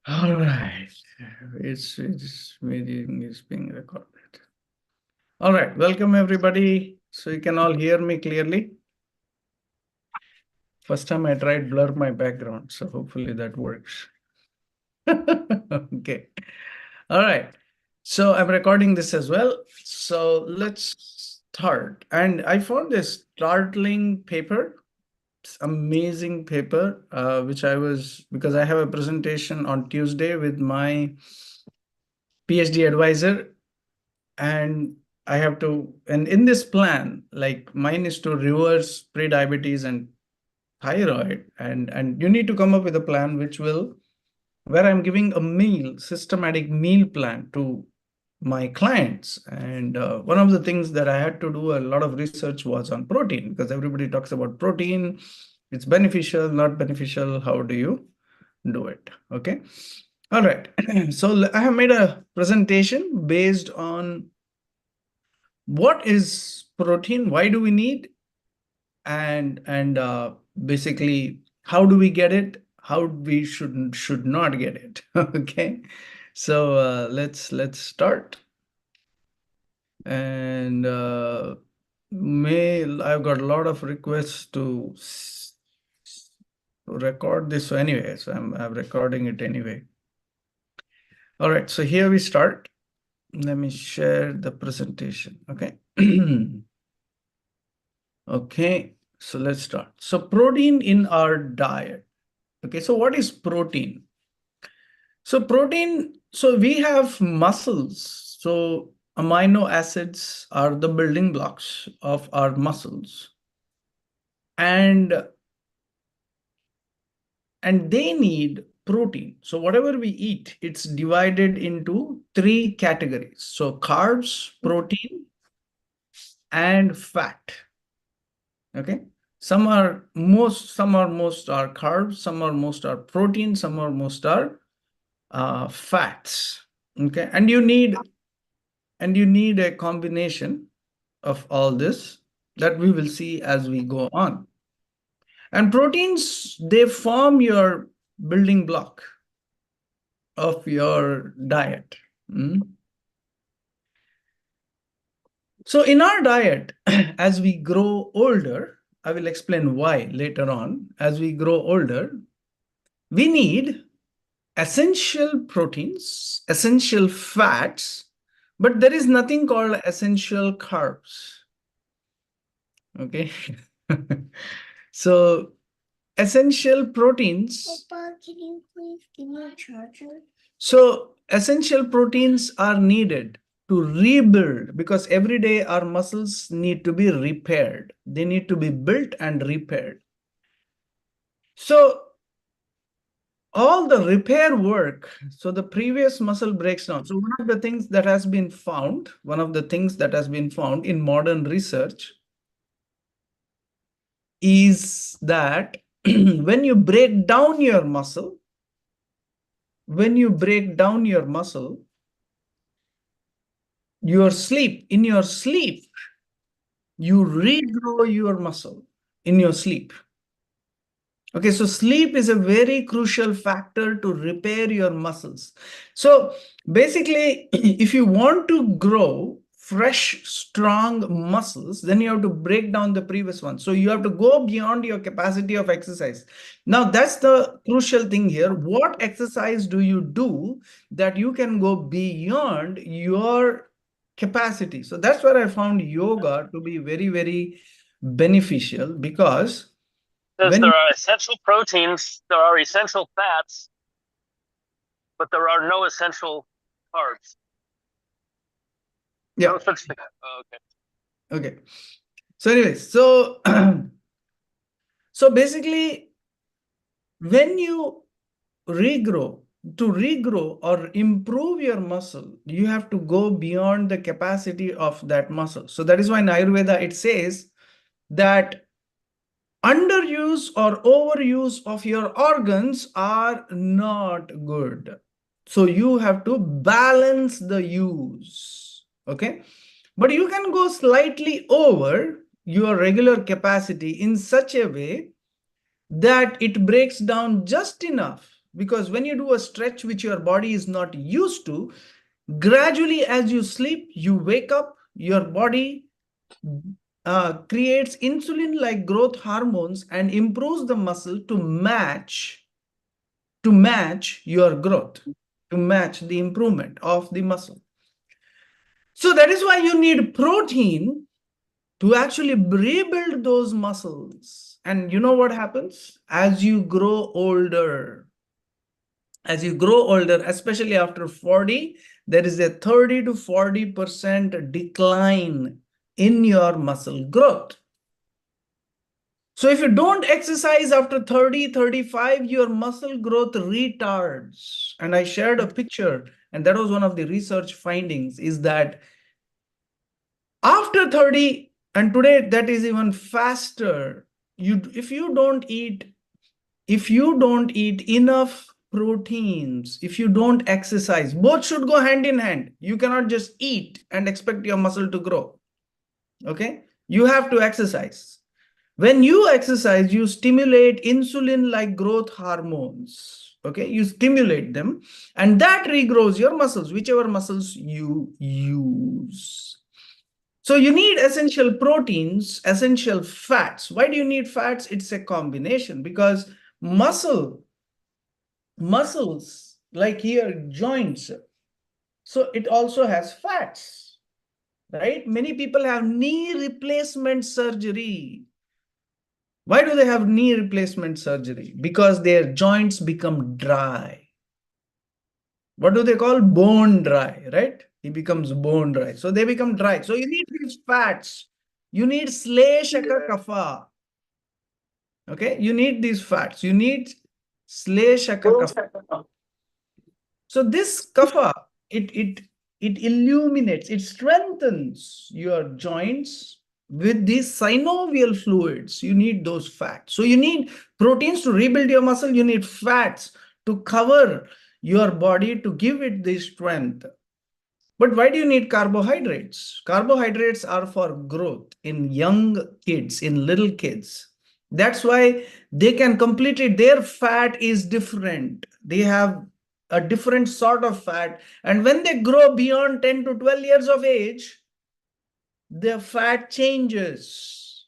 All right. It's meeting is being recorded. All right. Welcome everybody. So you can all hear me clearly. First time I tried blur my background, so hopefully that works. Okay. All right. So I'm recording this as well. So let's start. And I found this startling paper, amazing paper, which because I have a presentation on Tuesday with my PhD advisor, and I have to, and in this plan, like mine is to reverse pre-diabetes and thyroid, and you need to come up with a plan where I'm giving a systematic meal plan to my clients. And one of the things that I had to do a lot of research was on protein, because everybody talks about protein. It's beneficial, not beneficial. How do you do it? Okay. All right. So I have made a presentation based on what is protein, why do we need, and basically how do we get it, how we should not get it. Okay, so let's start. And I've got a lot of requests to record this, so anyway, so I'm recording it anyway. All right, so here we start. Let me share the presentation. Okay. Okay, so let's start. So protein in our diet. Okay, so what is protein? So protein, so we have muscles. So amino acids are the building blocks of our muscles. And they need protein. So whatever we eat, it's divided into three categories. So carbs, protein, and fat. Okay. Some are most are carbs, some are most are protein, some are most are fats. Okay. And you need a combination of all this that we will see as we go on. And proteins, they form your building block of your diet. So in our diet, as we grow older, I will explain why later on. As we grow older, we need essential proteins, essential fats, but there is nothing called essential carbs. Okay. So essential proteins. Papa, can you please give me a charger? So essential proteins are needed to rebuild, because every day our muscles need to be repaired. They need to be built and repaired. So all the repair work, so the previous muscle breaks down. So one of the things that has been found in modern research is that when you break down your muscle, in your sleep, you regrow your muscle in your sleep. Okay, so sleep is a very crucial factor to repair your muscles. So basically, if you want to grow fresh, strong muscles, then you have to break down the previous one. So you have to go beyond your capacity of exercise. Now, that's the crucial thing here. What exercise do you do that you can go beyond your capacity? So that's where I found yoga to be very, very beneficial, because Because there are essential proteins, there are essential fats, but there are no essential carbs. Yeah. No such thing. Oh, okay. Okay. So anyway, so so basically, when you regrow or improve your muscle, you have to go beyond the capacity of that muscle. So that is why in Ayurveda it says that underuse or overuse of your organs are not good. So you have to balance the use. Okay. But you can go slightly over your regular capacity in such a way that it breaks down just enough because when you do a stretch which your body is not used to, gradually as you sleep, you wake up, your body creates insulin-like growth hormones and improves the muscle to match your growth, to match the improvement of the muscle. So that is why you need protein to actually rebuild those muscles. And you know what happens? As you grow older, especially after 40, there is a 30 to 40% decline in your muscle growth. So if you don't exercise after 30, 35, your muscle growth retards. And I shared a picture, and that was one of the research findings, is that after 30, and today that is even faster, if you don't eat enough proteins, if you don't exercise, both should go hand in hand. You cannot just eat and expect your muscle to grow. Okay? You have to exercise. When you exercise, you stimulate insulin-like growth hormones. Okay? You stimulate them, and that regrows your muscles, whichever muscles you use. So you need essential proteins, essential fats. Why do you need fats? It's a combination, because muscles like here, joints, so it also has fats, right? Many people have knee replacement surgery. Why do they have knee replacement surgery? Because their joints become dry. What do they call? Bone dry, right? He becomes bone dry. So they become dry. So you need these fats. You need Shleshaka kapha. Okay, you need these fats. You need Shleshaka kapha. So this kapha, it illuminates, it strengthens your joints with these synovial fluids. You need those fats. So you need proteins to rebuild your muscle. You need fats to cover your body, to give it the strength. But why do you need carbohydrates? Carbohydrates are for growth in young kids, in little kids. That's why they can completely, their fat is different. They have a different sort of fat. And when they grow beyond 10 to 12 years of age, their fat changes.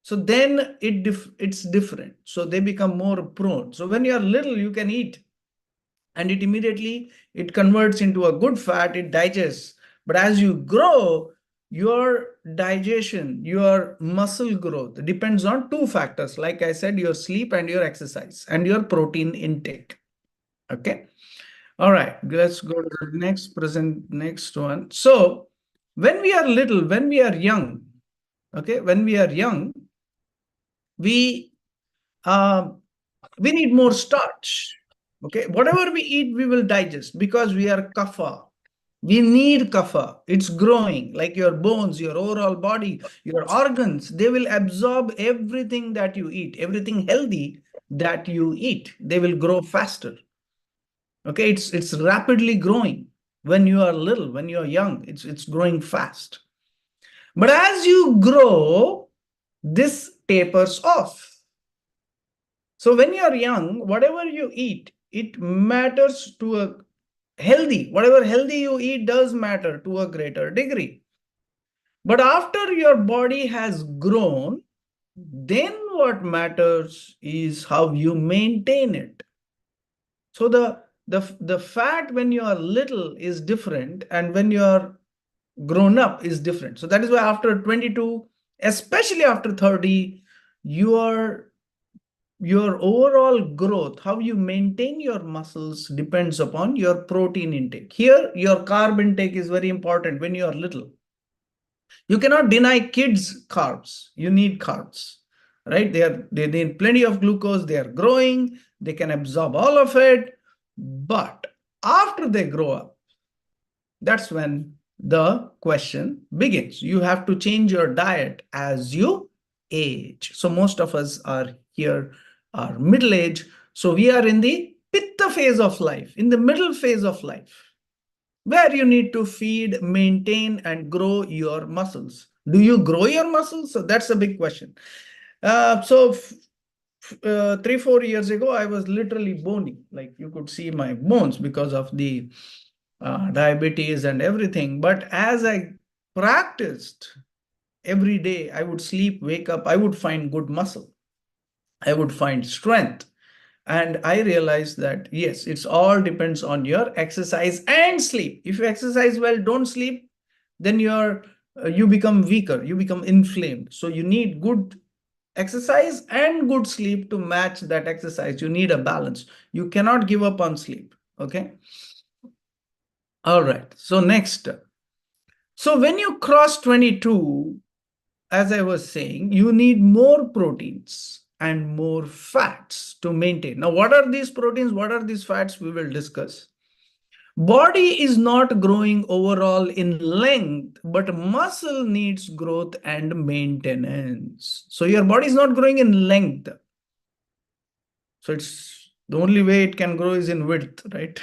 So then it's different. So they become more prone. So when you are little, you can eat, and it immediately, it converts into a good fat, it digests. But as you grow, your digestion, your muscle growth depends on two factors. Like I said, your sleep and your exercise and your protein intake. Okay. All right, let's go to the next one. So when we are little, when we are young, okay, when we are young, we need more starch. Okay, whatever we eat, we will digest, because we are kapha. We need kapha. It's growing, like your bones, your overall body, your organs. They will absorb everything that you eat, everything healthy that you eat. They will grow faster. Okay, it's rapidly growing when you are little, when you are young. It's growing fast. But as you grow, this tapers off. So when you are young, whatever you eat, it matters to a healthy. Whatever healthy you eat does matter to a greater degree. But after your body has grown, then what matters is how you maintain it. So the fat when you are little is different, and when you are grown up is different. So that is why after 22, especially after 30, your overall growth, how you maintain your muscles, depends upon your protein intake. Here, your carb intake is very important when you are little. You cannot deny kids carbs. You need carbs, right? They need plenty of glucose. They are growing. They can absorb all of it. But after they grow up, that's when the question begins. You have to change your diet as you age. So most of us are here, are middle age. So we are in the pitta phase of life, in the middle phase of life, where you need to feed, maintain, and grow your muscles. Do you grow your muscles? So that's a big question. 3-4 years ago, I was literally bony. Like you could see my bones because of the diabetes and everything. But as I practiced every day, I would sleep, wake up, I would find good muscle. I would find strength. And I realized that, yes, it's all depends on your exercise and sleep. If you exercise well, don't sleep, then you become weaker, you become inflamed. So you need good exercise and good sleep to match that exercise. You need a balance. You cannot give up on sleep. Okay. All right. So next. So when you cross 22, as I was saying, you need more proteins and more fats to maintain. Now, what are these proteins? What are these fats? We will discuss. Body is not growing overall in length, but muscle needs growth and maintenance. So your body is not growing in length. So it's the only way it can grow is in width, right?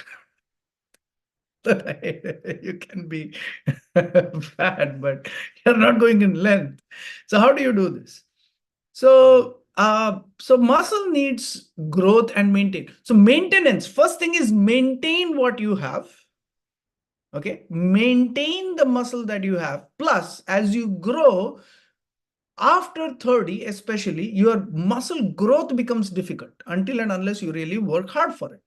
You can be fat, but you're not going in length. So how do you do this? So muscle needs growth and maintain. So maintenance, first thing is maintain what you have. Okay, maintain the muscle that you have. Plus, as you grow, after 30, especially, your muscle growth becomes difficult until and unless you really work hard for it.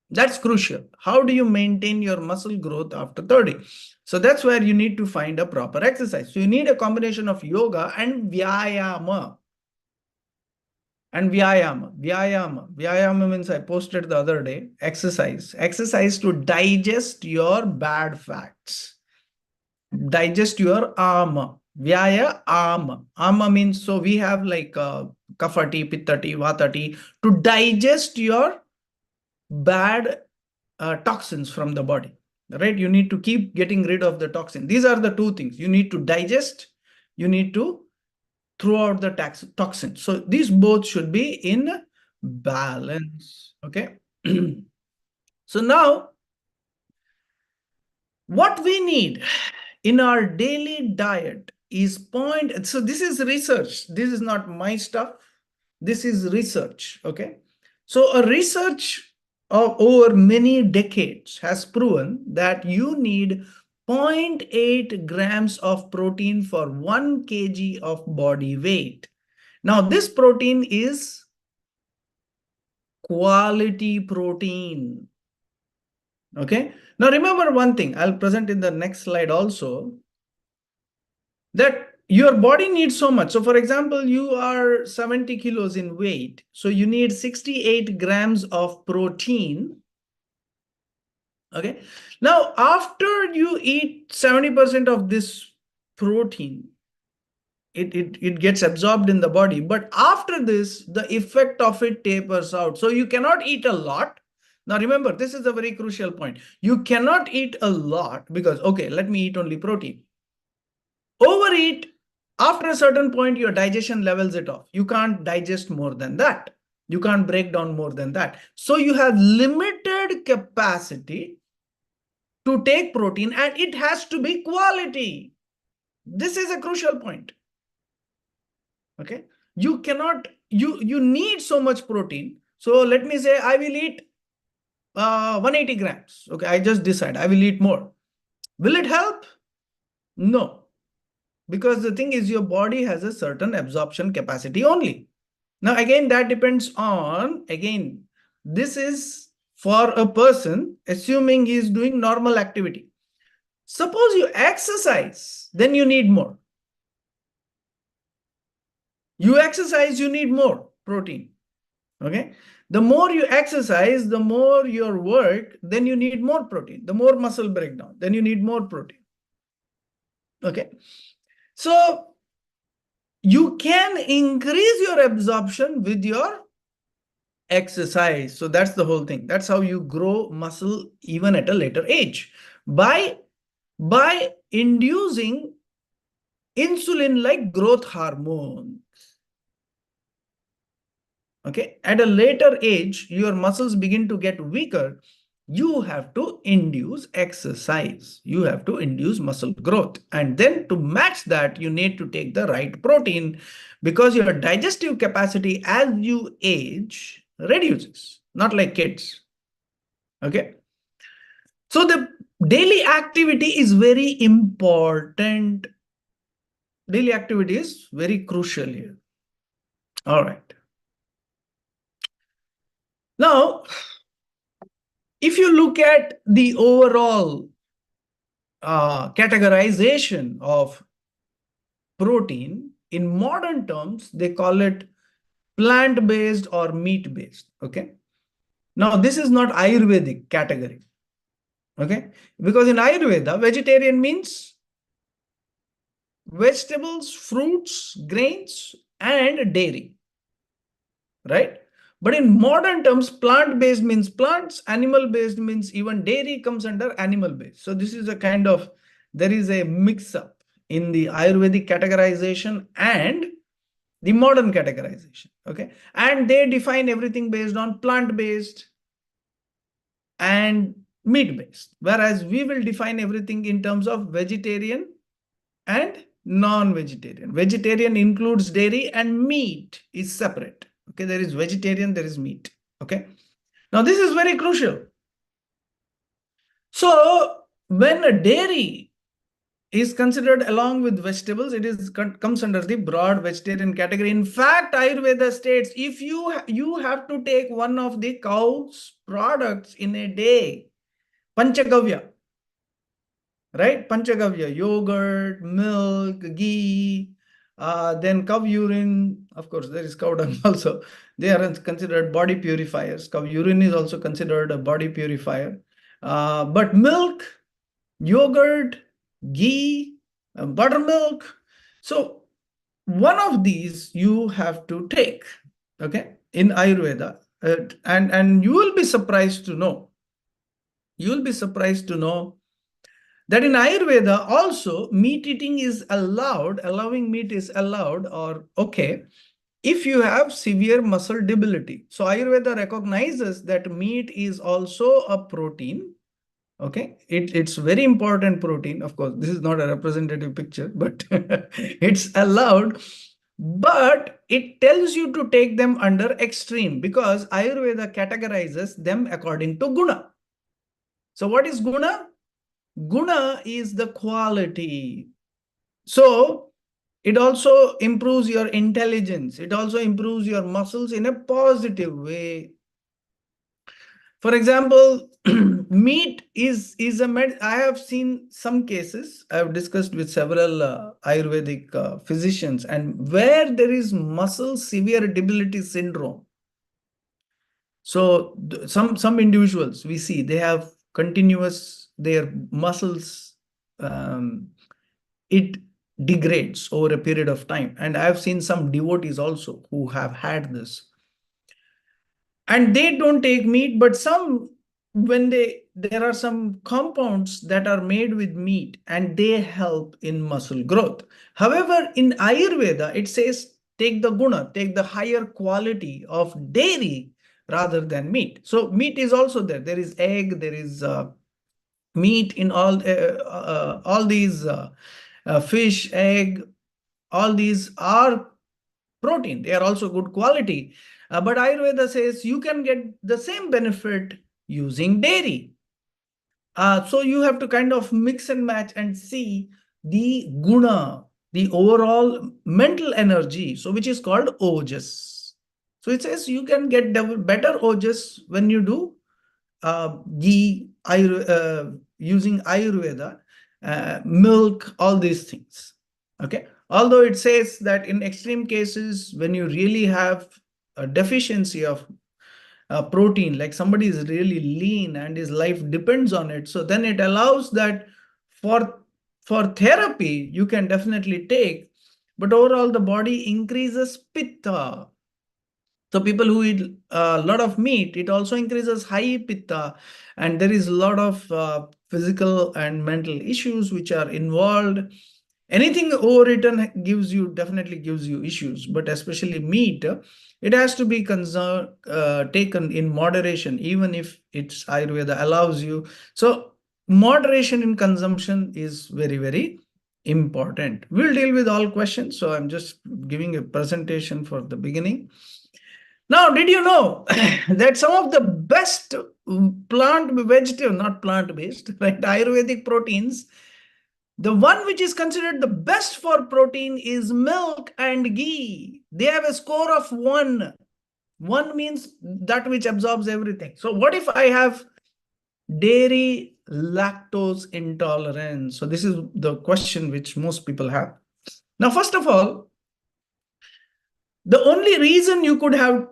That's crucial. How do you maintain your muscle growth after 30? So that's where you need to find a proper exercise. So you need a combination of yoga and vyayama. And vyayama means I posted the other day, exercise to digest your bad fats, digest your ama. Ama means, so we have like kafati, pittati, vatati, to digest your bad toxins from the body, right? You need to keep getting rid of the toxin. These are the two things. You need to digest, you need to throw out the toxin. So these both should be in balance. Okay. So now, what we need in our daily diet is so this is research. This is not my stuff. This is research. Okay. So a research over many decades has proven that you need 0.8 grams of protein for 1 kg of body weight. Now, this protein is quality protein. Okay. Now, remember one thing, I'll present in the next slide also, that your body needs so much. So, for example, you are 70 kilos in weight. So, you need 68 grams of protein. Okay. Now, after you eat 70% of this protein, it gets absorbed in the body. But after this, the effect of it tapers out. So you cannot eat a lot. Now, remember, this is a very crucial point. You cannot eat a lot because, okay, let me eat only protein. Overeat, after a certain point, your digestion levels it off. You can't digest more than that. You can't break down more than that. So you have limited capacity to take protein, and it has to be quality. This is a crucial point. Okay, you cannot, you need so much protein. So let me say I will eat 180 grams. Okay, I just decide I will eat more. Will it help? No, because the thing is your body has a certain absorption capacity only. Now again, that depends on, again, this is for a person assuming he is doing normal activity. Suppose you exercise, then you need more. You exercise, you need more protein. Okay. The more you exercise, the more your work, then you need more protein. The more muscle breakdown, then you need more protein. Okay. So you can increase your absorption with your exercise. So that's the whole thing. That's how you grow muscle even at a later age. By inducing insulin-like growth hormone. Okay, at a later age, your muscles begin to get weaker. you have to induce exercise. You have to induce muscle growth. And then to match that, you need to take the right protein because your digestive capacity as you age reduces, not like kids. Okay. So the daily activity is very important. Daily activity is very crucial here. All right. Now, if you look at the overall categorization of protein, in modern terms, they call it plant-based or meat-based. Okay. Now, this is not Ayurvedic category. Okay. Because in Ayurveda, vegetarian means vegetables, fruits, grains, and dairy. Right? But in modern terms, plant-based means plants, animal-based means even dairy comes under animal-based. So this is a kind of, there is a mix-up in the Ayurvedic categorization and the modern categorization. Okay. And they define everything based on plant-based and meat-based, whereas we will define everything in terms of vegetarian and non-vegetarian. Vegetarian includes dairy and meat is separate. Okay, there is vegetarian, there is meat. Okay, now this is very crucial. So when a dairy is considered along with vegetables, it is comes under the broad vegetarian category. In fact, Ayurveda states if you have to take one of the cow's products in a day, Panchagavya, right? Panchagavya, yogurt, milk, ghee, then cow urine. Of course, there is cow dung also. They are considered body purifiers. Cow urine is also considered a body purifier. But milk, yogurt, ghee, buttermilk. So one of these you have to take, okay, in Ayurveda. And you will be surprised to know. You will be surprised to know that in Ayurveda also meat eating is allowed, allowing meat is allowed or okay if you have severe muscle debility. So Ayurveda recognizes that meat is also a protein. Okay, it's very important protein. Of course, this is not a representative picture, but it's allowed. But it tells you to take them under extreme because Ayurveda categorizes them according to guna. So what is guna? Guna is the quality. So it also improves your intelligence. It also improves your muscles in a positive way. For example, meat is a med. I have seen some cases. I have discussed with several Ayurvedic physicians, and where there is muscle severe debility syndrome. So some individuals we see they have continuous their muscles. It degrades over a period of time, and I have seen some devotees also who have had this. And they don't take meat, but some when there are some compounds that are made with meat and they help in muscle growth. However, in Ayurveda, it says take the guna, take the higher quality of dairy rather than meat. So meat is also there. There is egg, there is meat in all these fish, egg, all these are protein. They are also good quality. But Ayurveda says you can get the same benefit using dairy. So you have to kind of mix and match and see the guna, the overall mental energy, so which is called ojas. So it says you can get better ojas when you do using Ayurveda, milk, all these things. Okay. Although it says that in extreme cases, when you really have a deficiency of protein, like somebody is really lean and his life depends on it, so then it allows that for therapy, you can definitely take, but overall the body increases pitta. So people who eat a lot of meat, it also increases high pitta, and there is a lot of physical and mental issues which are involved. Anything overwritten definitely gives you issues, but especially meat, it has to be taken in moderation, even if it's Ayurveda allows you. So moderation in consumption is very, very important. We'll deal with all questions. So I'm just giving a presentation for the beginning. Now, did you know that some of the best not plant-based, right, Ayurvedic proteins, the one which is considered the best for protein is milk and ghee. They have a score of 1. 1 means that which absorbs everything. So what if I have dairy lactose intolerance? So this is the question which most people have. Now, first of all, the only reason you could have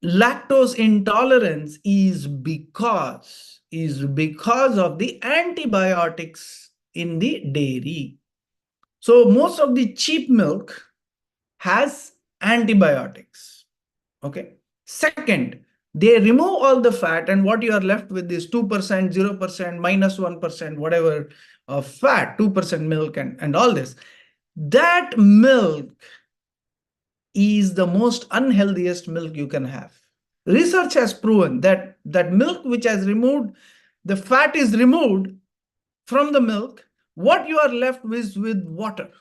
lactose intolerance is because of the antibiotics in the dairy. So most of the cheap milk has antibiotics. Okay. Second, they remove all the fat, and what you are left with is 2%, 0%, -1%, whatever of fat, 2% milk and all this. That milk is the most unhealthiest milk you can have. Research has proven that milk which has removed, the fat is removed from the milk, what you are left with water.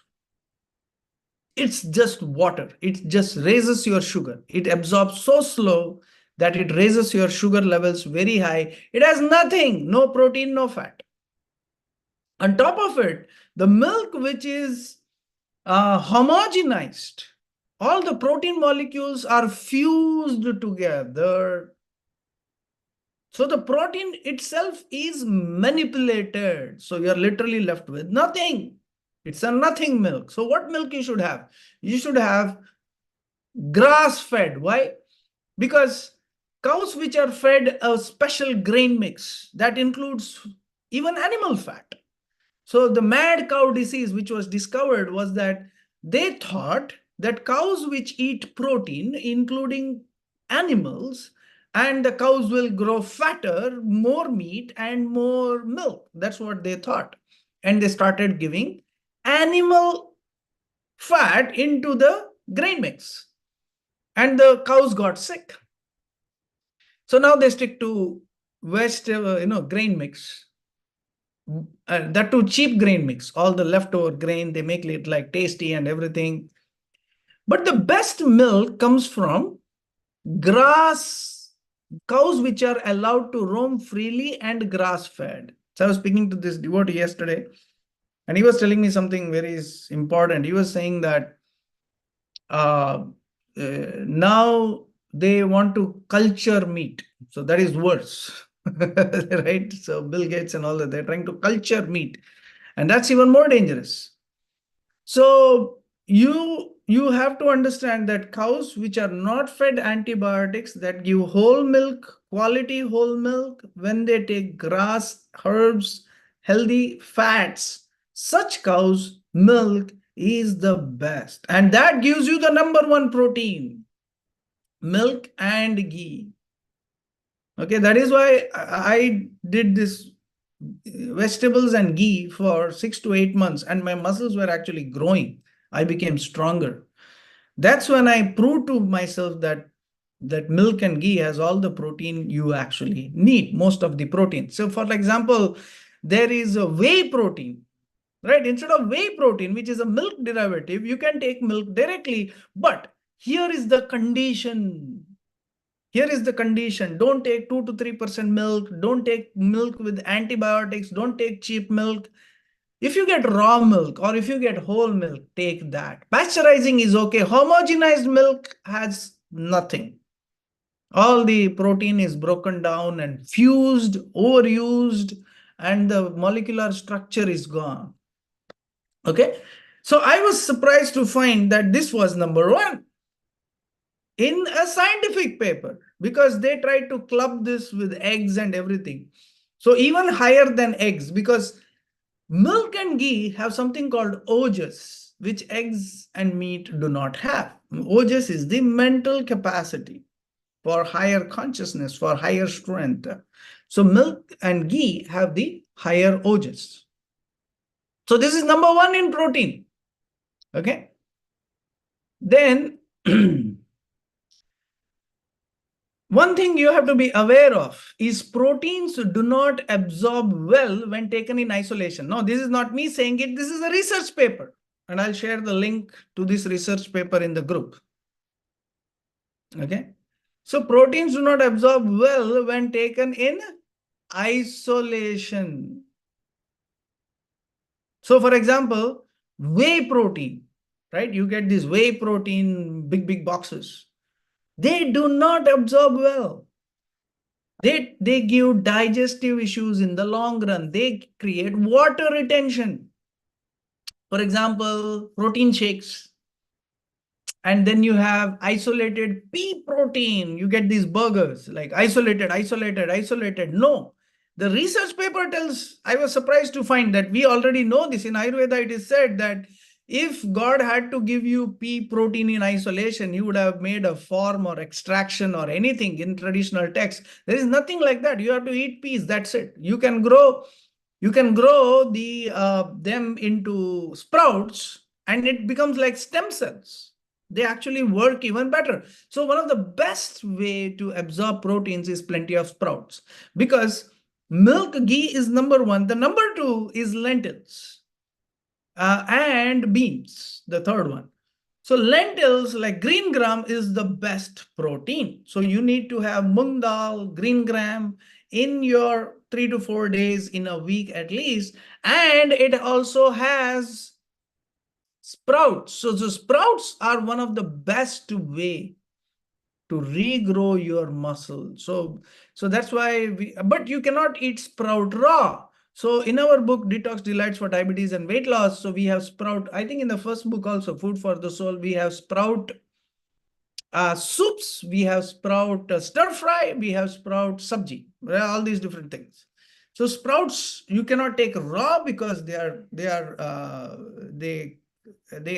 It's just water. It just raises your sugar. It absorbs so slow that it raises your sugar levels very high. It has nothing, no protein, no fat. On top of it, the milk which is homogenized, all the protein molecules are fused together. So the protein itself is manipulated. So you're literally left with nothing. It's a nothing milk. So what milk you should have? You should have grass-fed. Why? Because cows which are fed a special grain mix that includes even animal fat. So the mad cow disease which was discovered was that they thought that cows which eat protein, including animals, and the cows will grow fatter, more meat, and more milk. That's what they thought. And they started giving animal fat into the grain mix. And the cows got sick. So now they stick to vegetable, grain mix. That too cheap grain mix, all the leftover grain, they make it like tasty and everything. But the best milk comes from grass, cows which are allowed to roam freely and grass-fed. So I was speaking to this devotee yesterday, and he was telling me something very important. He was saying that now they want to culture meat. So that is worse. Right? So Bill Gates and all that, they're trying to culture meat, and that's even more dangerous. So you have to understand that cows which are not fed antibiotics, that give whole milk, quality whole milk, when they take grass, herbs, healthy fats, such cows' milk is the best. And that gives you the #1 protein, milk and ghee. Okay, that is why I did this vegetables and ghee for 6 to 8 months, and my muscles were actually growing. I became stronger. That's when I proved to myself that milk and ghee has all the protein you actually need, most of the protein. So for example, there is a whey protein, right? Instead of whey protein, which is a milk derivative, you can take milk directly. But here is the condition. Here is the condition. Don't take 2 to 3% milk. Don't take milk with antibiotics. Don't take cheap milk. If you get raw milk or if you get whole milk, take that. Pasteurizing is okay. Homogenized milk has nothing. All the protein is broken down and fused, overused, and the molecular structure is gone. Okay. So I was surprised to find that this was #1 in a scientific paper, because they tried to club this with eggs and everything. So even higher than eggs, because milk and ghee have something called ojas, which eggs and meat do not have. Ojas is the mental capacity for higher consciousness, for higher strength. So milk and ghee have the higher ojas. So this is #1 in protein. Okay. Then one thing you have to be aware of is proteins do not absorb well when taken in isolation. No, this is not me saying it. This is a research paper. And I'll share the link to this research paper in the group. Okay. So proteins do not absorb well when taken in isolation. So for example, whey protein, right? You get these whey protein, big boxes. They do not absorb well. They give digestive issues in the long run. They create water retention. For example, protein shakes. And then you have isolated pea protein. You get these burgers like isolated. No, the research paper tells, I was surprised to find that we already know this. In Ayurveda, it is said that if God had to give you pea protein in isolation, he would have made a form or extraction or anything in traditional text. There is nothing like that. You have to eat peas. That's it. You can grow them into sprouts and it becomes like stem cells. They actually work even better. So one of the best way to absorb proteins is plenty of sprouts, because milk, ghee is number one. The number two is lentils and beans, the third one. So lentils, like green gram, is the best protein. So you need to have mung dal, green gram in your 3 to 4 days in a week at least. And it also has sprouts. So the sprouts are one of the best way to regrow your muscle. So that's why but you cannot eat sprout raw. So in our book, Detox Delights for Diabetes and Weight Loss, so we have sprout. I think in the first book also, Food for the Soul, we have sprout soups, we have sprout stir fry, we have sprout sabji, all these different things. So sprouts you cannot take raw because they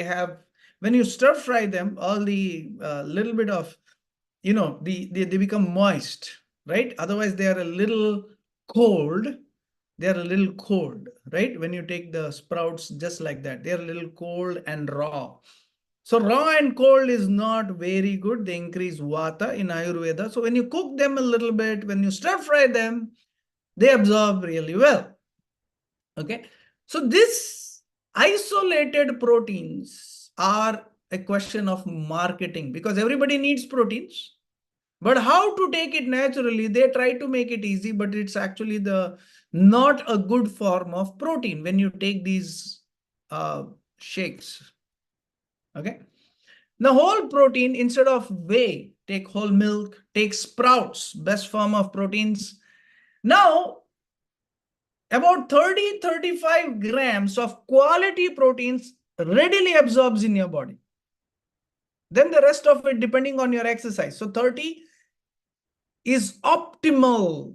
have, when you stir fry them, all the little bit of, they become moist, right? Otherwise they are a little cold. Right? When you take the sprouts just like that, they're a little cold and raw. So raw and cold is not very good. They increase vata in Ayurveda. So when you cook them a little bit, when you stir fry them, they absorb really well. Okay. So this isolated proteins are a question of marketing, because everybody needs proteins. But how to take it naturally, they try to make it easy, but it's actually not a good form of protein when you take these shakes. Okay. The whole protein, instead of whey, take whole milk, take sprouts, best form of proteins. Now, about 30-35 grams of quality proteins readily absorbs in your body. Then the rest of it, depending on your exercise. So 30 is optimal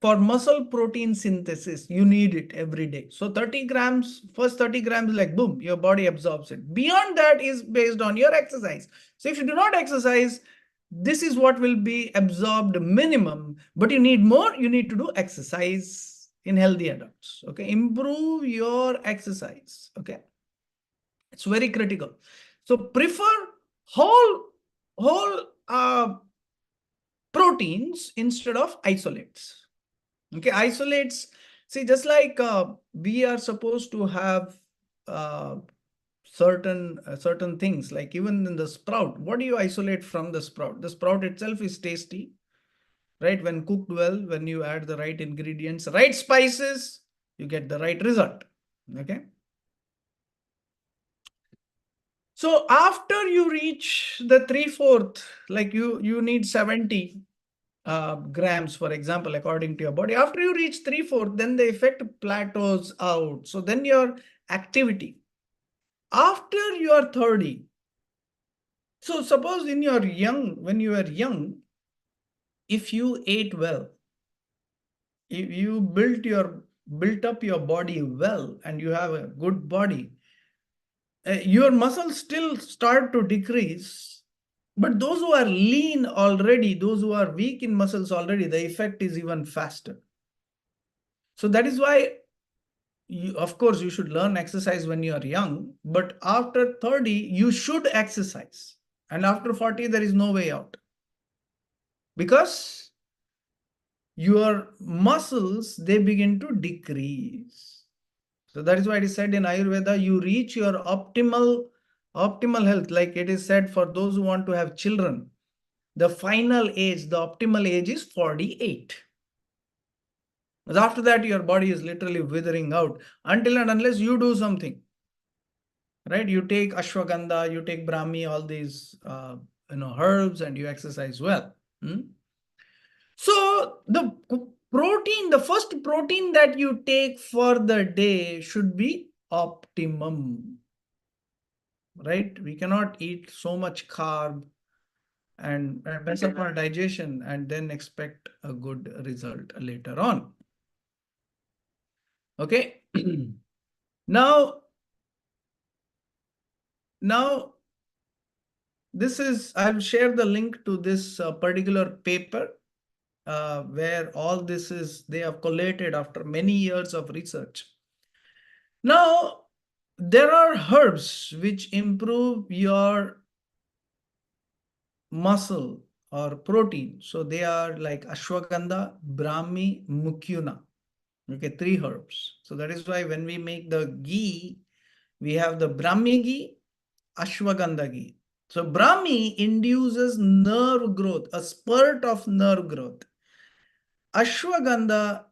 for muscle protein synthesis. You need it every day. So 30 grams, first 30 grams, like boom, your body absorbs it. Beyond that is based on your exercise. So if you do not exercise, this is what will be absorbed minimum, but you need more. You need to do exercise in healthy adults. Okay, improve your exercise. Okay, it's very critical. So prefer whole proteins instead of isolates. Okay, isolates, see, just like we are supposed to have certain things, like even in the sprout, what do you isolate from the sprout? The sprout itself is tasty, right? When cooked well, when you add the right ingredients, right spices, you get the right result. Okay. So after you reach the 3/4, like you need 70 grams, for example, according to your body. After you reach 3/4, then the effect plateaus out. So then your activity. After you are 30, so suppose when you were young, if you ate well, if you built up your body well and you have a good body, your muscles still start to decrease. But those who are lean already, those who are weak in muscles already, the effect is even faster. So that is why of course, you should learn exercise when you are young, but after 30, you should exercise. And after 40, there is no way out. Because your muscles, they begin to decrease. So that is why it is said in Ayurveda, you reach your optimal health. Like it is said for those who want to have children, the final age, the optimal age is 48. Because after that, your body is literally withering out until and unless you do something. Right? You take ashwagandha, you take brahmi, all these herbs, and you exercise well. So the protein, the first protein that you take for the day should be optimum. Right? We cannot eat so much carb and mess up our digestion and then expect a good result later on. Okay. Now, this is, I'll share the link to this particular paper where all this is, they have collated after many years of research. Now, there are herbs which improve your muscle or protein. So they are like ashwagandha, brahmi, mukyuna. Okay, 3 herbs. So that is why when we make the ghee, we have the brahmi ghee, ashwagandha ghee. So brahmi induces nerve growth, a spurt of nerve growth. Ashwagandha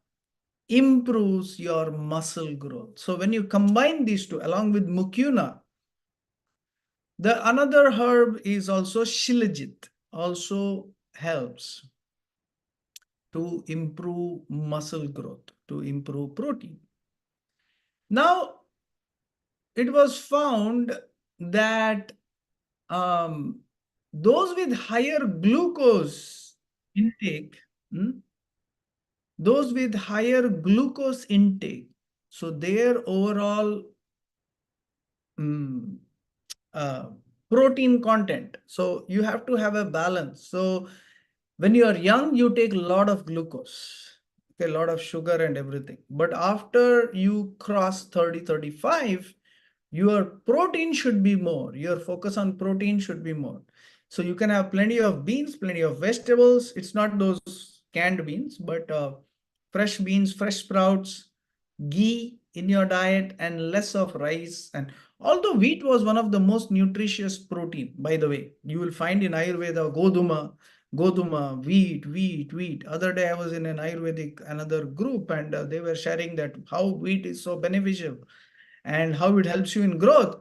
improves your muscle growth. So when you combine these two along with mukyuna, the another herb is also shilajit, also helps to improve muscle growth, to improve protein. Now, it was found that those with higher glucose intake, so their overall protein content. So you have to have a balance. So when you are young, you take a lot of glucose, okay, a lot of sugar and everything. But after you cross 30, 35, your protein should be more. Your focus on protein should be more. So you can have plenty of beans, plenty of vegetables. It's not those canned beans, but fresh beans, fresh sprouts, ghee in your diet, and less of rice. And although wheat was one of the most nutritious protein, by the way, you will find in Ayurveda, Goduma, wheat. Other day I was in an Ayurvedic, another group, and they were sharing that how wheat is so beneficial and how it helps you in growth.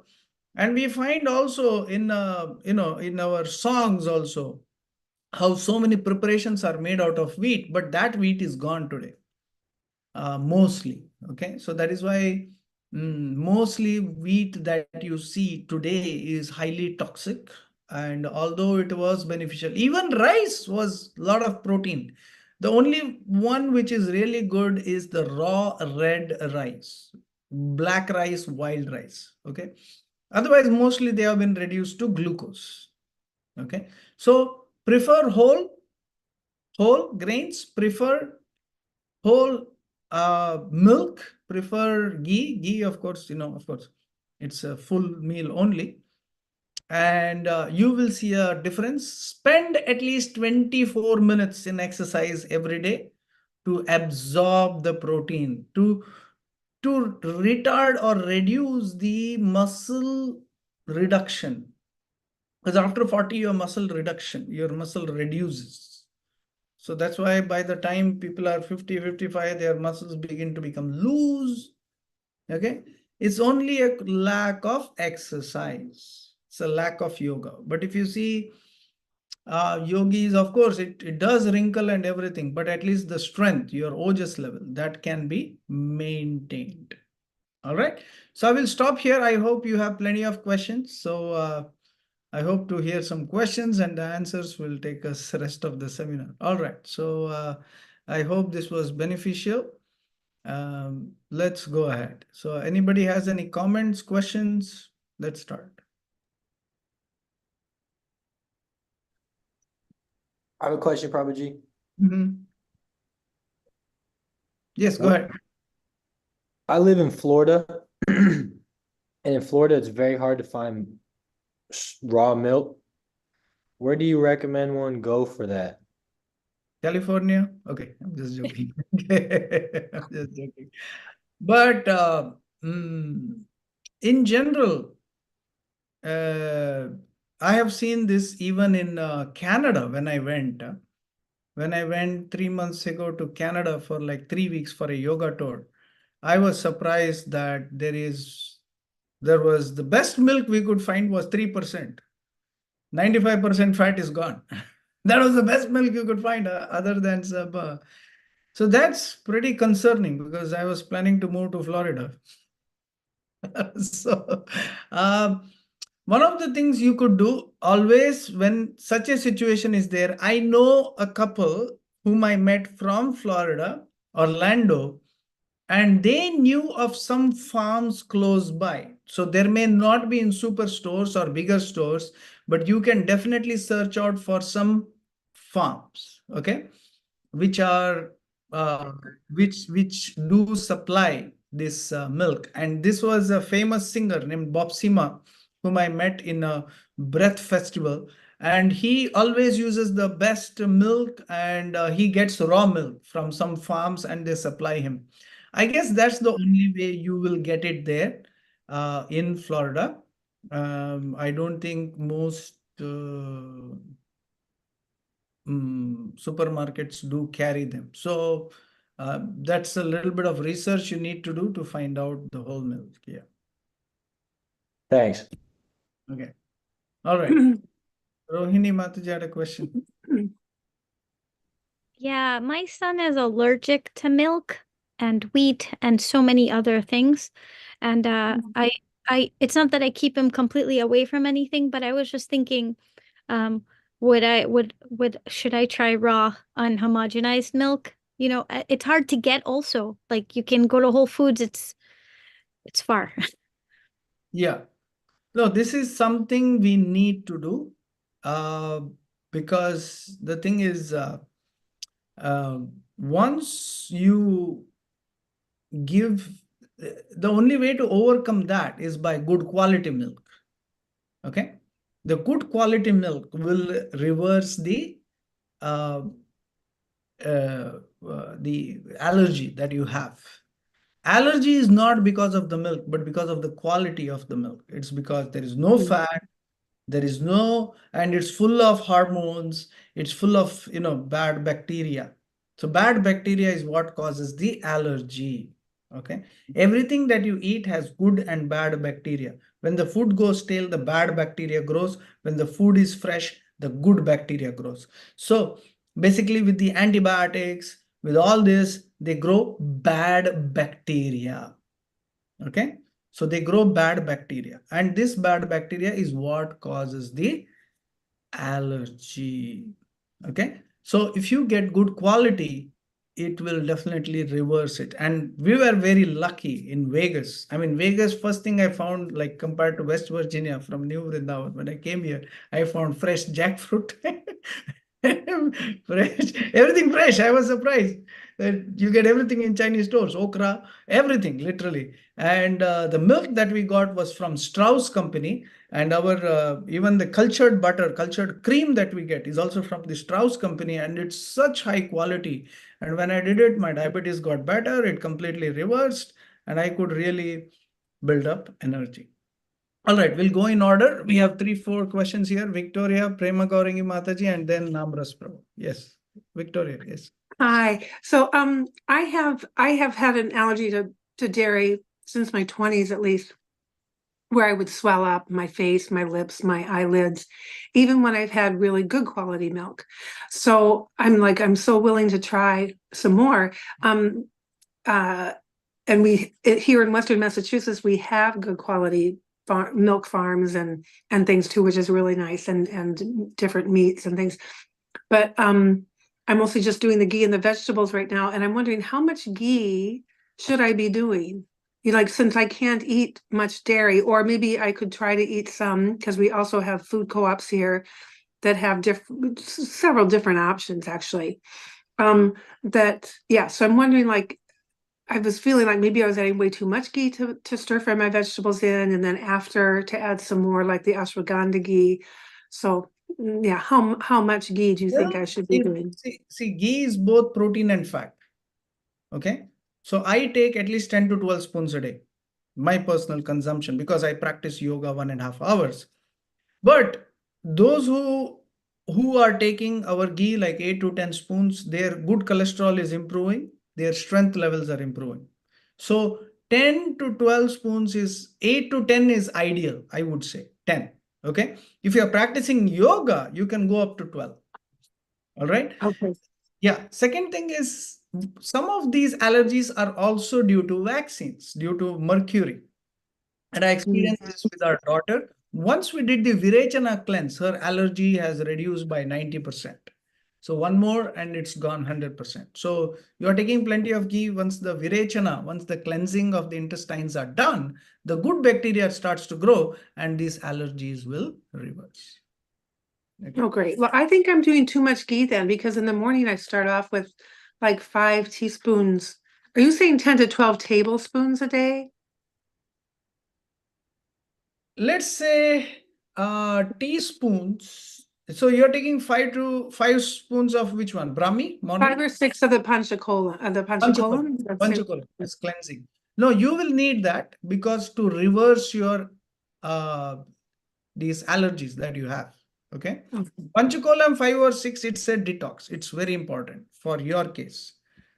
And we find also in in our songs also how so many preparations are made out of wheat, but that wheat is gone today, mostly. Okay, so that is why mostly wheat that you see today is highly toxic. And although it was beneficial, even rice was a lot of protein. The only one which is really good is the raw red rice, black rice, wild rice. Okay, otherwise mostly they have been reduced to glucose. Okay, so prefer whole grains, prefer whole milk, prefer ghee, of course, it's a full meal only. And you will see a difference. Spend at least 24 minutes in exercise every day to absorb the protein, to retard or reduce the muscle reduction. Because after 40, your muscle reduces. So that's why by the time people are 50, 55, their muscles begin to become loose. Okay. It's only a lack of exercise. It's a lack of yoga. But if you see yogis, of course, it does wrinkle and everything, but at least the strength, your ojas level, that can be maintained. All right. So I will stop here. I hope you have plenty of questions. So I hope to hear some questions, and the answers will take us the rest of the seminar. All right. So I hope this was beneficial. Let's go ahead. So anybody has any comments, questions? Let's start. I have a question, Prabhuji. Yes, go ahead. I live in Florida, and in Florida, it's very hard to find raw milk. Where do you recommend one go for that? California? Okay, I'm just joking. I'm just joking. But in general, I have seen this even in Canada when I went. When I went 3 months ago to Canada for like 3 weeks for a yoga tour, I was surprised that there was the best milk we could find was 3%. 95% fat is gone. That was the best milk you could find other than some. So that's pretty concerning because I was planning to move to Florida. So, one of the things you could do always when such a situation is there, I know a couple whom I met from Florida, Orlando, and they knew of some farms close by. So there may not be in superstores or bigger stores, but you can definitely search out for some farms, okay, which are which do supply this milk. And this was a famous singer named Bob Sima, whom I met in a breath festival. And he always uses the best milk, and he gets raw milk from some farms, and they supply him. I guess that's the only way you will get it there in Florida. I don't think most supermarkets do carry them. So that's a little bit of research you need to do to find out the whole milk. Yeah. Thanks. Okay. All right. Rohini Mataji had a question. Yeah, my son is allergic to milk and wheat and so many other things. And it's not that I keep him completely away from anything, but I was just thinking, should I try raw unhomogenized milk? You know, it's hard to get also. Like you can go to Whole Foods, it's far. Yeah. No, this is something we need to do because the thing is, once you give, the only way to overcome that is by good quality milk. Okay. The good quality milk will reverse uh, the allergy that you have. Allergy is not because of the milk, but because of the quality of the milk. It's because there is no fat, there is no, and it's full of hormones, it's full of, bad bacteria. So bad bacteria is what causes the allergy. Okay. Everything that you eat has good and bad bacteria. When the food goes stale, the bad bacteria grows. When the food is fresh, the good bacteria grows. So basically with the antibiotics, with all this, they grow bad bacteria. Okay. So they grow bad bacteria, and this bad bacteria is what causes the allergy. Okay. So if you get good quality, it will definitely reverse it. And we were very lucky in Vegas. I mean, Vegas, first thing I found, like compared to West Virginia from New Vrindavan, when I came here, I found fresh jackfruit. Fresh, everything fresh. I was surprised that you get everything in Chinese stores, okra, everything, literally. And the milk that we got was from Strauss Company, and our even the cultured butter, cultured cream that we get is also from the Strauss Company, and it's such high quality. And when I did it, my diabetes got better. It completely reversed, and I could really build up energy. All right, we'll go in order. We have 3-4 questions here. Victoria, Prema Gaurangi Mataji, and then Namras Prabhu. Yes, Victoria, yes. Hi. So I have had an allergy to dairy since my 20s at least, where I would swell up my face, my lips, my eyelids, even when I've had really good quality milk. So I'm so willing to try some more. And here in Western Massachusetts, we have good quality milk farms and things too, which is really nice, and different meats and things. But I'm mostly just doing the ghee and the vegetables right now, and I'm wondering how much ghee should I be doing? Since I can't eat much dairy, or maybe I could try to eat some, because we also have food co-ops here that have several different options actually. So I'm wondering, I was feeling like maybe I was adding way too much ghee to stir fry my vegetables in, and then after to add some more like the ashwagandha ghee. So yeah, how much ghee do you think I should be doing? See, ghee is both protein and fat. Okay. So I take at least 10 to 12 spoons a day, my personal consumption, because I practice yoga 1.5 hours. But those who are taking our ghee like 8 to 10 spoons, their good cholesterol is improving, their strength levels are improving. So 10 to 12 spoons is 8 to 10 is ideal, I would say 10. Okay. If you're practicing yoga, you can go up to 12. All right. Okay. Yeah. Second thing is some of these allergies are also due to vaccines, due to mercury. And I experienced this with our daughter. Once we did the Virechana cleanse, her allergy has reduced by 90%. So one more and it's gone 100%. So you're taking plenty of ghee. Once the Virechana, once the cleansing of the intestines are done, the good bacteria starts to grow and these allergies will reverse. Okay. Oh, great. Well, I think I'm doing too much ghee then, because in the morning I start off with like 5 teaspoons. Are you saying 10 to 12 tablespoons a day? Let's say teaspoons. So you're taking 5 spoons of which one? Brahmi, morning? 5 or 6 of the panchakola, Panchakola. Panchakola, that's cleansing. No, you will need that because to reverse your these allergies that you have. Okay. Panchakolam 5 or 6, it's a detox. It's very important for your case.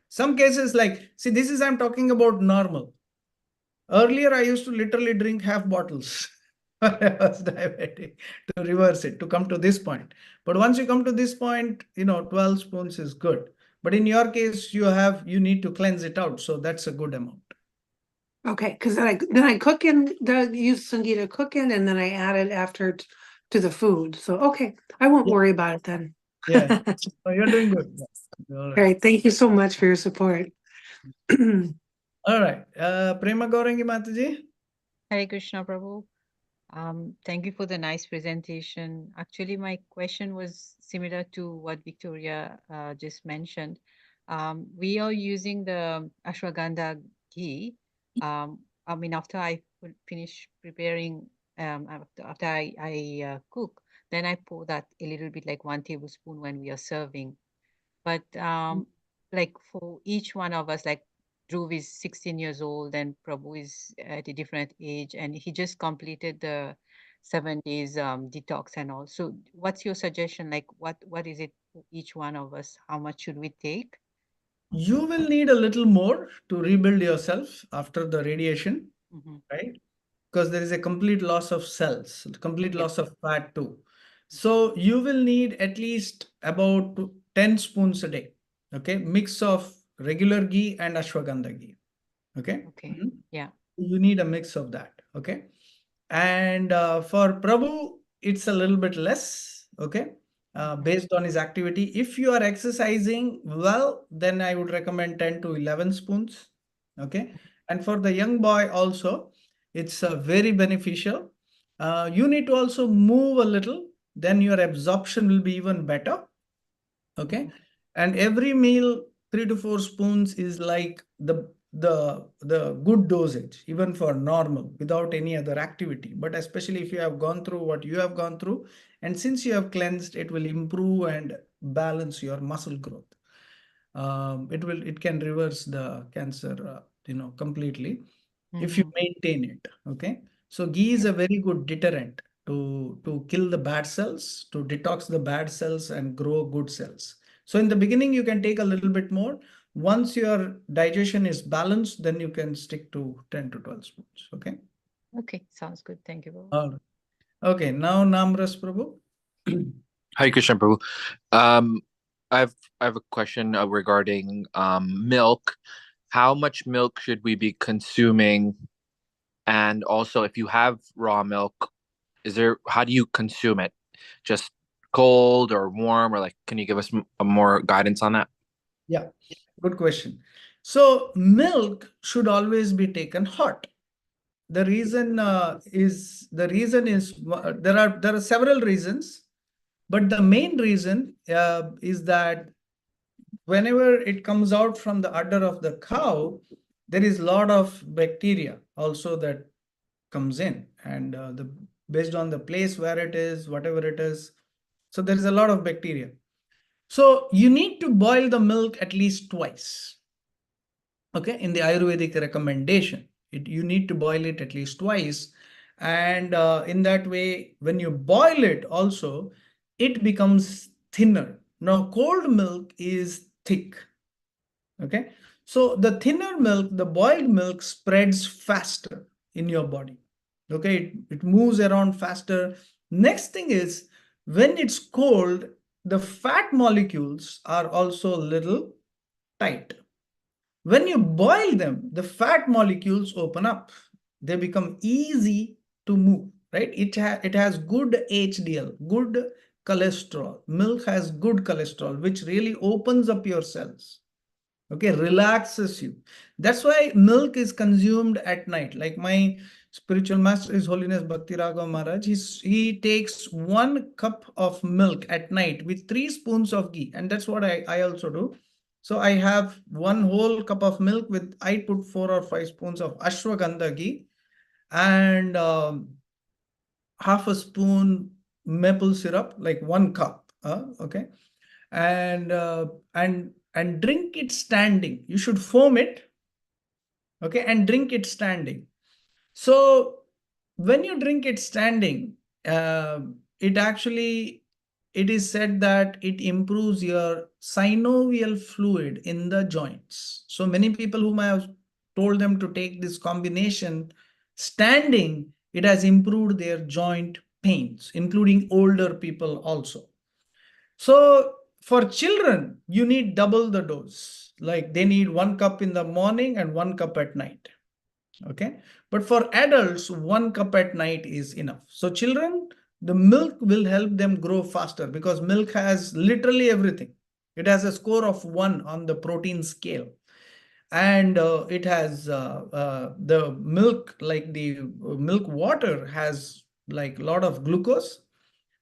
Some cases like, see, this is I'm talking about normal. Earlier, I used to literally drink half bottles. I was diabetic to reverse it, to come to this point. But once you come to this point, 12 spoons is good. But in your case, you need to cleanse it out. So that's a good amount. Okay, because then I cook in use Sangeeta cooking, and then I add it after to the food. So okay, I won't worry about it then. Yeah, so you're doing good. All right, thank you so much for your support. All right, Prema Gaurangi Mataji. Hare Krishna Prabhu. Thank you for the nice presentation. Actually, my question was similar to what Victoria just mentioned. We are using the ashwagandha ghee. I mean, after I finish preparing, after I cook, then I pour that a little bit, like 1 tablespoon when we are serving. But like for each one of us, like Dhruv is 16 years old and Prabhu is at a different age, and he just completed the 7 days detox and all. So what's your suggestion? Like what is it for each one of us? How much should we take? You will need a little more to rebuild yourself after the radiation, right? Because there is a complete loss of cells, complete loss of fat too. So you will need at least about 10 spoons a day. Okay, mix of regular ghee and ashwagandha ghee. Okay. Okay. Yeah. You need a mix of that. Okay. And for Prabhu, it's a little bit less. Okay. Based on his activity. If you are exercising well, then I would recommend 10 to 11 spoons. Okay. And for the young boy also, it's very beneficial. You need to also move a little, then your absorption will be even better. Okay. And every meal, 3 to 4 spoons is like the good dosage, even for normal, without any other activity. But especially if you have gone through what you have gone through, and since you have cleansed, it will improve and balance your muscle growth. It can reverse the cancer, completely if you maintain it. Okay. So ghee is a very good deterrent to kill the bad cells, to detox the bad cells and grow good cells. So in the beginning, you can take a little bit more. Once your digestion is balanced, then you can stick to 10 to 12 spoons. Okay. Okay. Sounds good. Thank you, Prabhu. Okay. Now Namras Prabhu. Hare Krishna Prabhu. I have a question regarding milk. How much milk should we be consuming? And also, if you have raw milk, how do you consume it? Just cold or warm, or like, can you give us more guidance on that? Yeah, good question. So milk should always be taken hot. The reason is there are several reasons, but the main reason is that whenever it comes out from the udder of the cow, there is a lot of bacteria also that comes in, and based on the place where it is, whatever it is, so there is a lot of bacteria. So you need to boil the milk at least twice. Okay, in the Ayurvedic recommendation, you need to boil it at least twice. And in that way, when you boil it also, it becomes thinner. Now, cold milk is thick. Okay, so the thinner milk, the boiled milk spreads faster in your body. Okay, it moves around faster. Next thing is, when it's cold, the fat molecules are also a little tight. When you boil them, the fat molecules open up. They become easy to move, right? It has good HDL, good cholesterol. Milk has good cholesterol, which really opens up your cells. Okay, relaxes you. That's why milk is consumed at night. Like my spiritual master, His Holiness Bhakti Raghav Maharaj, he takes 1 cup of milk at night with 3 spoons of ghee. And that's what I also do. So I have 1 whole cup of milk with, I put 4 or 5 spoons of ashwagandha ghee and half a spoon maple syrup, like 1 cup. Okay, and drink it standing. You should foam it. Okay, and drink it standing. So when you drink it standing, it is said that it improves your synovial fluid in the joints. So many people whom I have told them to take this combination standing, it has improved their joint pains, including older people also. So for children, you need double the dose. Like they need 1 cup in the morning and 1 cup at night. Okay, but for adults, 1 cup at night is enough. So children, the milk will help them grow faster because milk has literally everything. It has a score of 1 on the protein scale, and it has the milk, like the milk water has like a lot of glucose,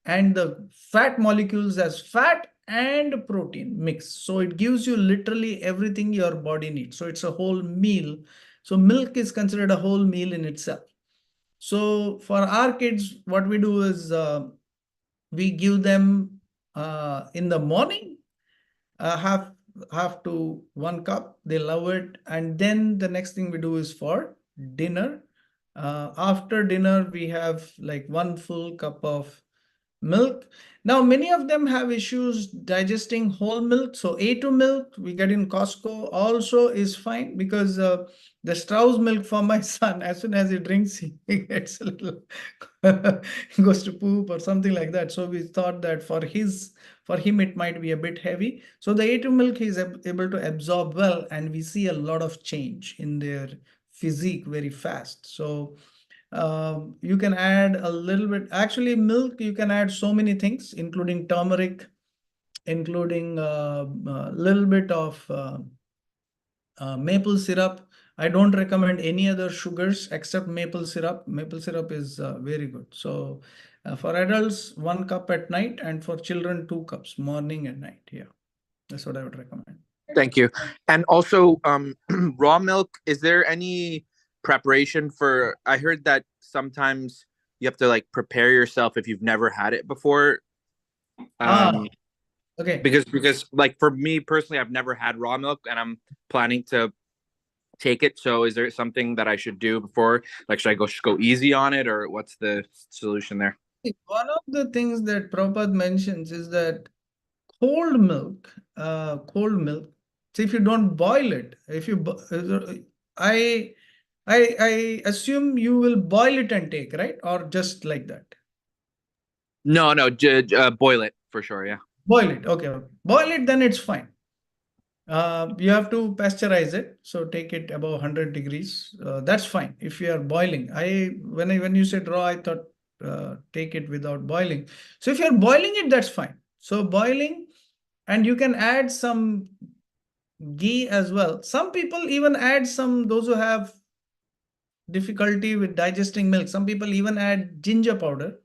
and the fat molecules as fat and protein mix. So it gives you literally everything your body needs. So it's a whole meal. So milk is considered a whole meal in itself. So for our kids, what we do is we give them in the morning half to 1 cup. They love it. And then the next thing we do is for dinner. After dinner, we have like 1 full cup of milk. Now, many of them have issues digesting whole milk. So A2 milk we get in Costco also is fine, because the Strauss milk for my son, as soon as he drinks, he gets a little goes to poop or something like that. So we thought that for him it might be a bit heavy. So the A2 milk he is able to absorb well, and we see a lot of change in their physique very fast. So you can add a little bit. Actually, milk, you can add so many things, including turmeric, including a little bit of maple syrup. I don't recommend any other sugars except maple syrup. Maple syrup is very good. So for adults, 1 cup at night, and for children, 2 cups, morning and night. Yeah, that's what I would recommend. Thank you. And also, raw milk, is there any preparation for, I heard that sometimes you have to like prepare yourself if you've never had it before. Okay. Because like for me personally, I've never had raw milk and I'm planning to take it. So is there something that I should do before? Like, should I go easy on it, or what's the solution there? One of the things that Prabhupada mentions is that cold milk, so if you don't boil it, I assume you will boil it and take, right? Or just like that? No, boil it for sure. Yeah. Boil it. Okay. Boil it, then it's fine. You have to pasteurize it. So take it above 100 degrees. That's fine. If you are boiling, when you said raw, I thought take it without boiling. So if you're boiling it, that's fine. So boiling, and you can add some ghee as well. Some people even add those who have difficulty with digesting milk, some people even add ginger powder.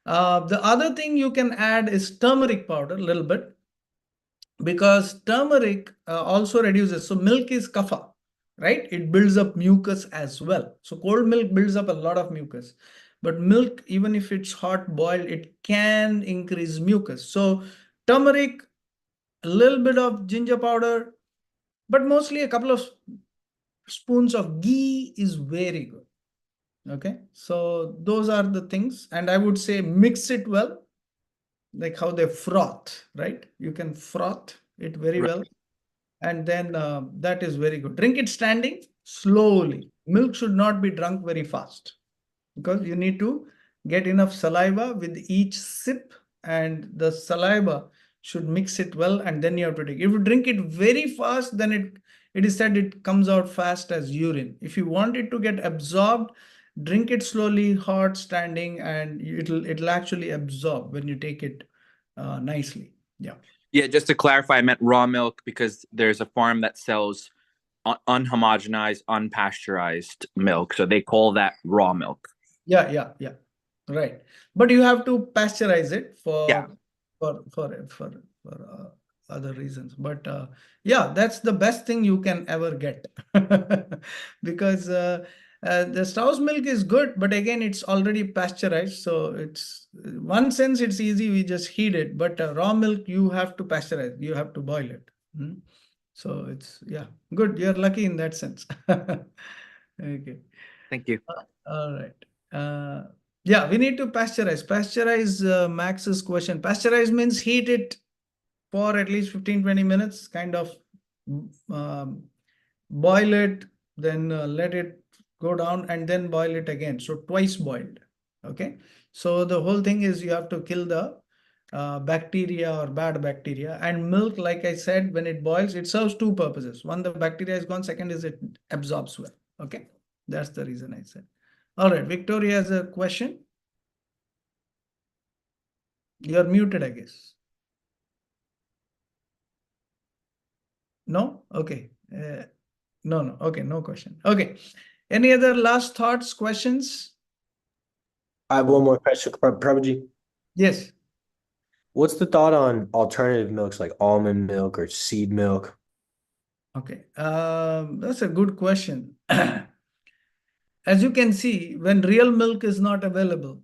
The other thing you can add is turmeric powder, a little bit, because turmeric also reduces. So milk is kapha. right? It builds up mucus as well. So cold milk builds up a lot of mucus. But milk, even if it's hot boiled, it can increase mucus. So turmeric, a little bit of ginger powder, but mostly a couple of spoons of ghee is very good. Okay, so those are the things. And I would say mix it well, like how they froth, right? You can froth it very Right. well. And then that is very good. Drink it standing slowly. Milk should not be drunk very fast because you need to get enough saliva with each sip, and the saliva should mix it well, and then you have to take. If you drink it very fast, then it is said it comes out fast as urine. If you want it to get absorbed, drink it slowly, hot, standing, and it'll actually absorb when you take it nicely. Yeah. Yeah, just to clarify, I meant raw milk because there's a farm that sells unhomogenized, unpasteurized milk. So they call that raw milk. Yeah. Right. But you have to pasteurize it Yeah. for other reasons. But yeah, that's the best thing you can ever get because the Strauss milk is good, but again, it's already pasteurized. So it's one sense it's easy. We just heat it, but raw milk you have to pasteurize. You have to boil it. So it's good. You're lucky in that sense. Okay. Thank you. All right. Yeah, we need to pasteurize. Pasteurize, Max's question. Pasteurize means heat it for at least 15-20 minutes, kind of boil it, then let it go down and then boil it again. So twice boiled. Okay. So the whole thing is you have to kill the bacteria or bad bacteria. And milk, like I said, when it boils, it serves two purposes. One, the bacteria is gone. Second is it absorbs well. Okay. That's the reason I said. All right, Victoria has a question. You're muted, I guess. No? Okay. No. Okay, no question. Okay. Any other last thoughts, questions? I have one more question, Prabhuji. Yes. What's the thought on alternative milks like almond milk or seed milk? Okay. That's a good question. As you can see, when real milk is not available,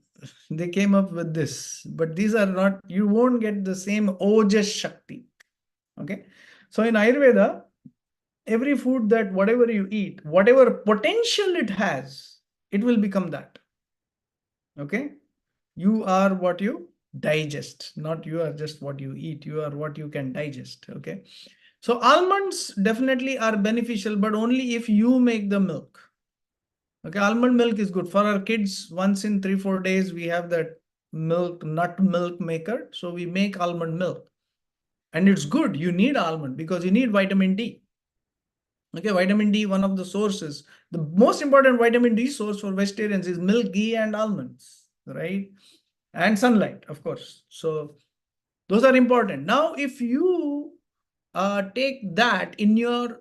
they came up with this, but these are not, you won't get the same Ojas Shakti. Okay. So in Ayurveda, every food that whatever you eat, whatever potential it has, it will become that. Okay. You are what you digest, not you are just what you eat. You are what you can digest. Okay. So almonds definitely are beneficial, but only if you make the milk. Okay, almond milk is good for our kids. Once in 3-4 days, we have that nut milk maker. So we make almond milk. And it's good. You need almond because you need vitamin D. Okay, vitamin D, one of the sources. The most important vitamin D source for vegetarians is milk, ghee, and almonds, right? And sunlight, of course. So those are important. Now, if you take that in your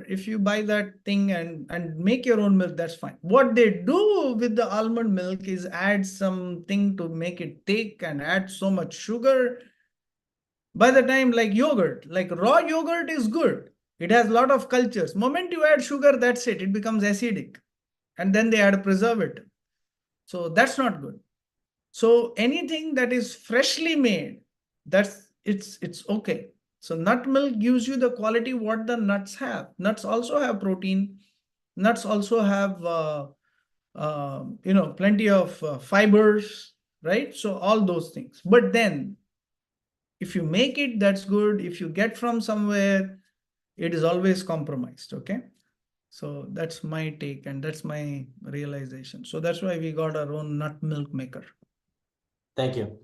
if you buy that thing and make your own milk, that's fine. What they do with the almond milk is add something to make it thick and add so much sugar. By the time, like yogurt, like raw yogurt is good. It has a lot of cultures. Moment you add sugar, that's it. It becomes acidic. And then they add a preservative. So that's not good. So anything that is freshly made, it's okay. So nut milk gives you the quality what the nuts have. Nuts also have protein. Nuts also have plenty of fibers, right? So all those things. But then if you make it, that's good. If you get from somewhere, it is always compromised. Okay. So that's my take and that's my realization. So that's why we got our own nut milk maker. Thank you.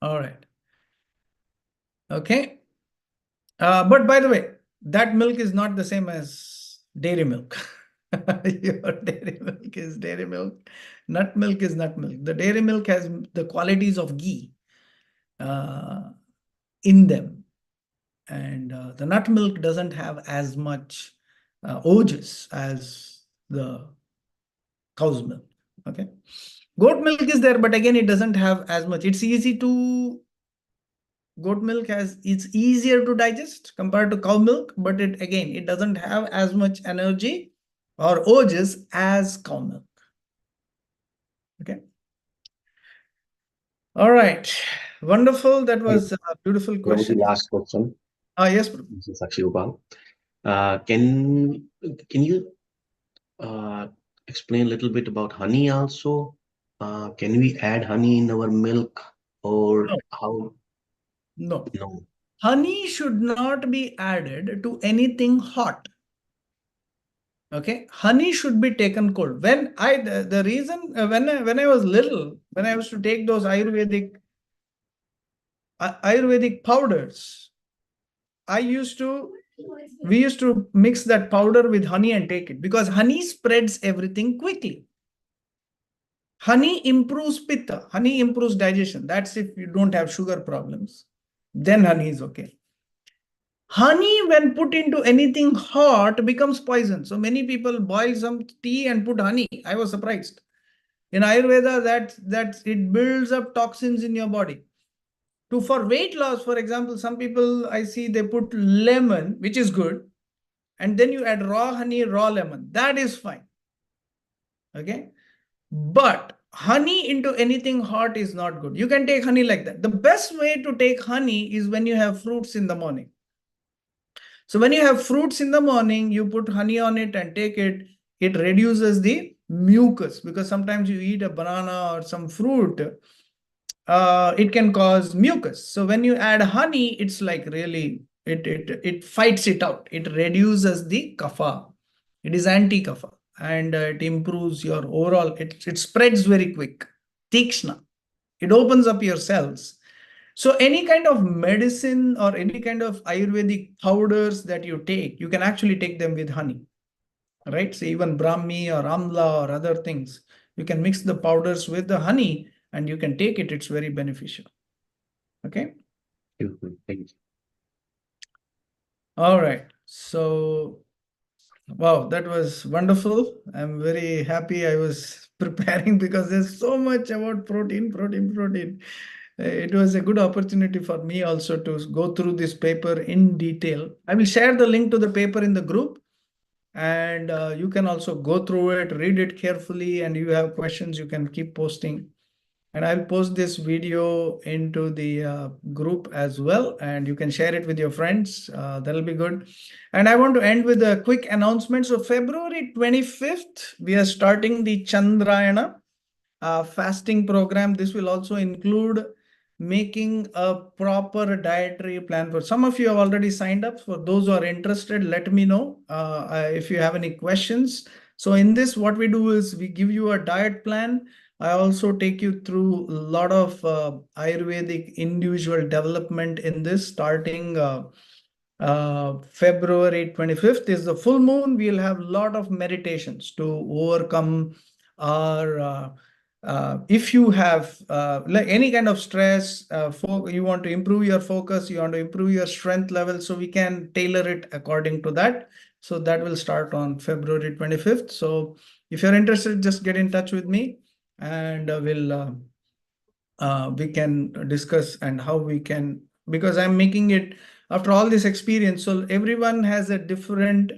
All right. Okay. But by the way, that milk is not the same as dairy milk. Your dairy milk is dairy milk. Nut milk is nut milk. The dairy milk has the qualities of ghee in them. And the nut milk doesn't have as much ojas as the cow's milk. Okay. Goat milk is there, but again, it doesn't have as much. It's easy to Goat milk it's easier to digest compared to cow milk, but it doesn't have as much energy or ojas as cow milk. Okay. All right. Wonderful. That was a beautiful question. Last question. Yes, Prabhu. This is Akshay Gopal. Can you explain a little bit about honey also? Can we add honey in our milk or No. how? No. No. Honey should not be added to anything hot. Okay, honey should be taken cold. The reason when I was little, when I used to take those Ayurvedic powders, we used to mix that powder with honey and take it because honey spreads everything quickly. Honey improves pitta, honey improves digestion. That's if you don't have sugar problems, then honey is okay. Honey, when put into anything hot, becomes poison. So many people boil some tea and put honey. I was surprised. In Ayurveda, that it builds up toxins in your body. For weight loss, for example, some people I see they put lemon, which is good, and then you add raw honey, raw lemon. That is fine. Okay, but honey into anything hot is not good. You can take honey like that. The best way to take honey is when you have fruits in the morning. So when you have fruits in the morning, you put honey on it and take it. It reduces the mucus because sometimes you eat a banana or some fruit, it can cause mucus. So when you add honey, it's like really, it fights it out. It reduces the kapha. It is anti-kapha and it improves your overall, it spreads very quick. Tikshna. It opens up your cells. So any kind of medicine or any kind of Ayurvedic powders that you take, you can actually take them with honey, right? So even Brahmi or Amla or other things, you can mix the powders with the honey and you can take it. It's very beneficial. Okay. Thank you. All right. So, wow, that was wonderful. I'm very happy I was preparing because there's so much about protein. It was a good opportunity for me also to go through this paper in detail. I will share the link to the paper in the group and you can also go through it, read it carefully, and you have questions, you can keep posting. And I'll post this video into the group as well, and you can share it with your friends. That'll be good. And I want to end with a quick announcement. So February 25th, we are starting the Chandrayana fasting program. This will also include making a proper dietary plan. For some of you have already signed up. For those who are interested, let me know if you have any questions. So in this, what we do is we give you a diet plan. I also take you through a lot of Ayurvedic individual development in this. Starting February 25th is the full moon. We'll have a lot of meditations to overcome our if you have like any kind of stress, you want to improve your focus, you want to improve your strength level, so we can tailor it according to that. So that will start on February 25th. So if you're interested, just get in touch with me and we can discuss and how we can, because I'm making it after all this experience. So everyone has a different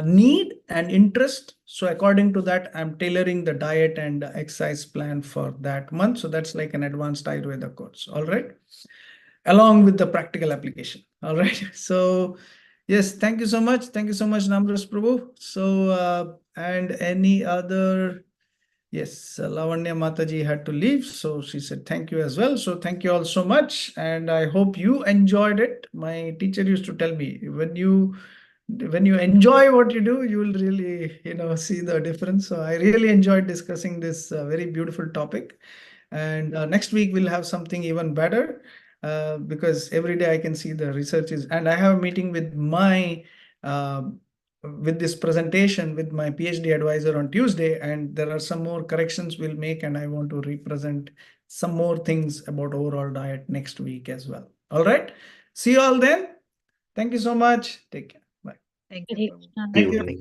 need and interest. So according to that, I'm tailoring the diet and exercise plan for that month. So that's like an advanced Ayurveda course. All right. Along with the practical application. All right. So yes, thank you so much. Thank you so much, Namras Prabhu. So, and any other, yes, Lavanya Mataji had to leave. So she said, thank you as well. So thank you all so much. And I hope you enjoyed it. My teacher used to tell me, when you enjoy what you do, you will really, see the difference. So I really enjoyed discussing this very beautiful topic. And next week we'll have something even better because every day I can see the researches. And I have a meeting with with this presentation with my PhD advisor on Tuesday, and there are some more corrections we'll make, and I want to represent some more things about overall diet next week as well. All right. See you all then. Thank you so much. Take care. Bye. Thank you. Hare Krishna. Thank you.